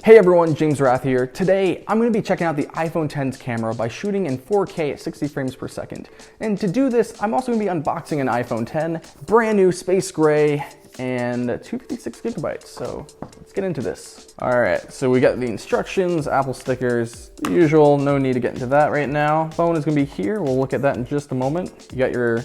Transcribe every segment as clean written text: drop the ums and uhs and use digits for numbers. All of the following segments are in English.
Hey everyone, James Rath here. Today, I'm going to be checking out the iPhone X's camera by shooting in 4K at 60 frames per second. And to do this, I'm also going to be unboxing an iPhone X, brand new space gray, and 256 gigabytes. So let's get into this. All right, so we got the instructions, Apple stickers, the usual, no need to get into that right now. Phone is going to be here. We'll look at that in just a moment. You got your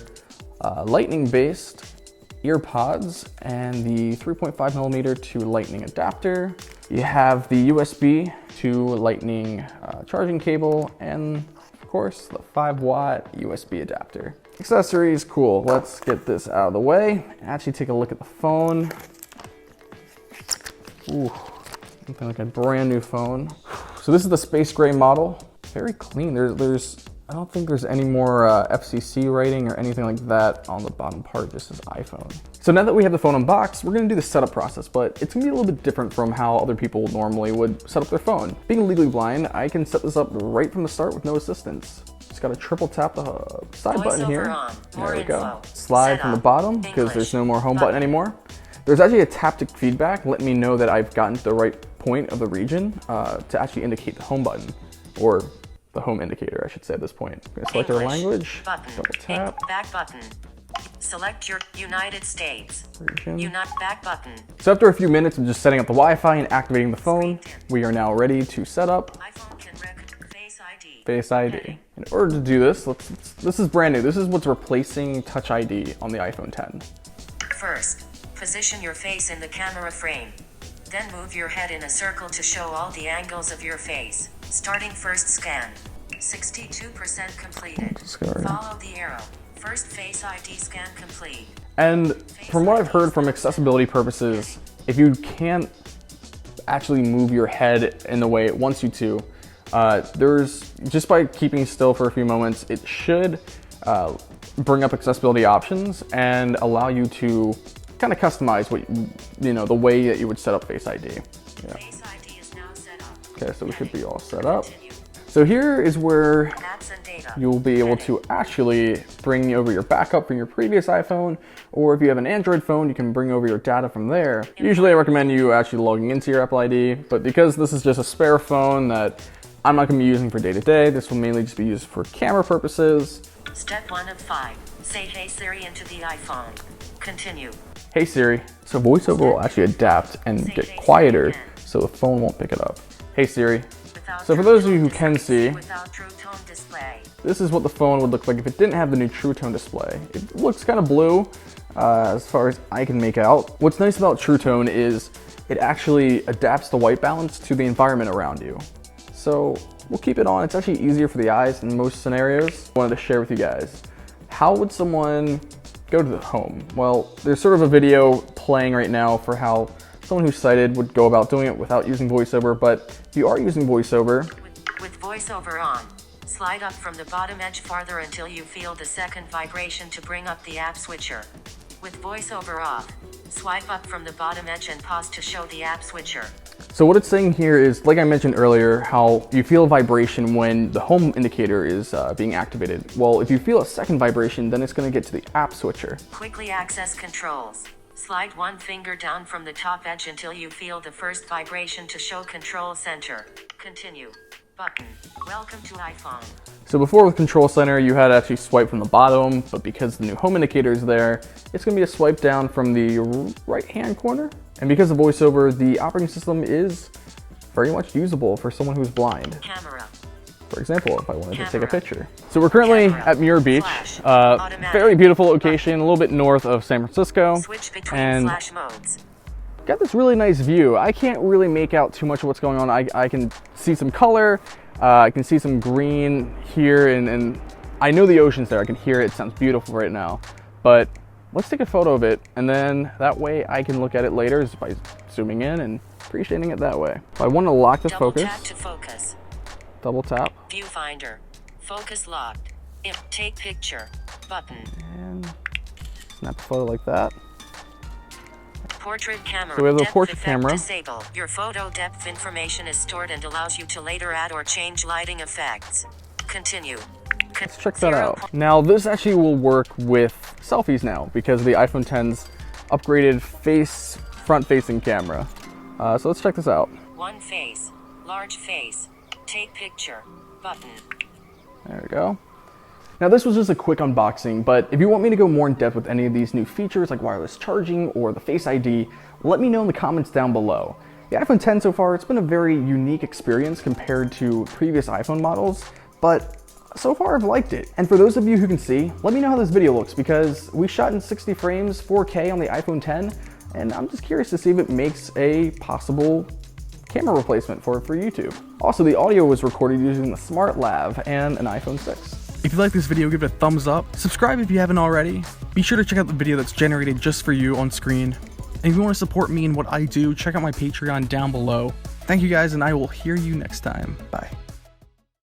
lightning-based ear pods and the 3.5 millimeter to lightning adapter. You have the USB to lightning charging cable, and of course the 5-watt USB adapter. Accessories, cool. Let's get this out of the way. Actually take a look at the phone. Ooh, looking like a brand new phone. So this is the space gray model. Very clean. I don't think there's any more FCC writing or anything like that on the bottom part. Just says iPhone. So now that we have the phone unboxed, we're gonna do the setup process, but it's gonna be a little bit different from how other people normally would set up their phone. Being legally blind, I can set this up right from the start with no assistance. Just gotta triple tap the side button here. There we go. Slide from the bottom because there's no more home button anymore. There's actually a taptic feedback letting me know that I've gotten to the right point of the region to actually indicate the home button, or the home indicator, I should say at this point. I'm gonna select our language, double tap. Back button. Select your United States. Region. Back button. So after a few minutes of just setting up the Wi-Fi and activating the phone, we are now ready to set up iPhone can recognize Face ID. Face ID. In order to do this, this is brand new. This is what's replacing Touch ID on the iPhone X. First, position your face in the camera frame. Then move your head in a circle to show all the angles of your face. Starting first scan. 62% completed. Follow the arrow. First Face ID scan complete. And from what I've heard from accessibility purposes, if you can't actually move your head in the way it wants you to, just by keeping still for a few moments, it should bring up accessibility options and allow you to kind of customize the way that you would set up Face ID. Yeah. Face ID is now set up. Okay, so we should be all set up. So here is where you'll be able to actually bring over your backup from your previous iPhone, or if you have an Android phone, you can bring over your data from there. Usually I recommend you actually logging into your Apple ID, but because this is just a spare phone that I'm not going to be using for day-to-day, this will mainly just be used for camera purposes. Step 1 of 5. Say Hey Siri into the iPhone. Continue. Hey Siri. So VoiceOver will actually adapt and get quieter so the phone won't pick it up. Hey Siri. So for those of you who can see, this is what the phone would look like if it didn't have the new True Tone display. It looks kind of blue as far as I can make out. What's nice about True Tone is it actually adapts the white balance to the environment around you. So we'll keep it on. It's actually easier for the eyes in most scenarios. I wanted to share with you guys. How would someone go to the home? Well, there's sort of a video playing right now for how someone who's sighted would go about doing it without using VoiceOver, but if you are using VoiceOver, with VoiceOver on, slide up from the bottom edge farther until you feel the second vibration to bring up the app switcher. With VoiceOver off, swipe up from the bottom edge and pause to show the app switcher. So what it's saying here is, like I mentioned earlier, how you feel a vibration when the home indicator is being activated. Well, if you feel a second vibration, then it's going to get to the app switcher. Quickly access controls. Slide one finger down from the top edge until you feel the first vibration to show Control Center. Continue. Button. Welcome to iPhone. So before with Control Center, you had to actually swipe from the bottom, but because the new home indicator is there, it's going to be a swipe down from the right-hand corner. And because of VoiceOver, the operating system is very much usable for someone who's blind. Camera. For example, if I wanted to take a picture. So we're currently at Muir Beach, very beautiful location, a little bit north of San Francisco. And got this really nice view. I can't really make out too much of what's going on. I can see some color, I can see some green here, and I know the ocean's there. I can hear it. It sounds beautiful right now. But let's take a photo of it, and then that way I can look at it later just by zooming in and appreciating it that way. If I want to lock the focus. Double tap. Viewfinder. Focus locked. Take picture. Button. And snap a photo like that. Portrait camera. So we have the portrait camera. Disable. Your photo depth information is stored and allows you to later add or change lighting effects. Continue. Let's check that out. Now this actually will work with selfies now because the iPhone X's upgraded front-facing camera. So let's check this out. One face. Large face. Take picture. Button. There we go. Now this was just a quick unboxing, but if you want me to go more in depth with any of these new features like wireless charging or the Face ID, let me know in the comments down below. The iPhone X so far, it's been a very unique experience compared to previous iPhone models, but so far I've liked it. And for those of you who can see, let me know how this video looks because we shot in 60 frames, 4K on the iPhone X, and I'm just curious to see if it makes a possible camera replacement for YouTube. Also, the audio was recorded using the Smart Lav and an iPhone 6. If you like this video, give it a thumbs up. Subscribe if you haven't already. Be sure to check out the video that's generated just for you on screen. And if you want to support me in what I do, check out my Patreon down below. Thank you guys, and I will hear you next time. Bye.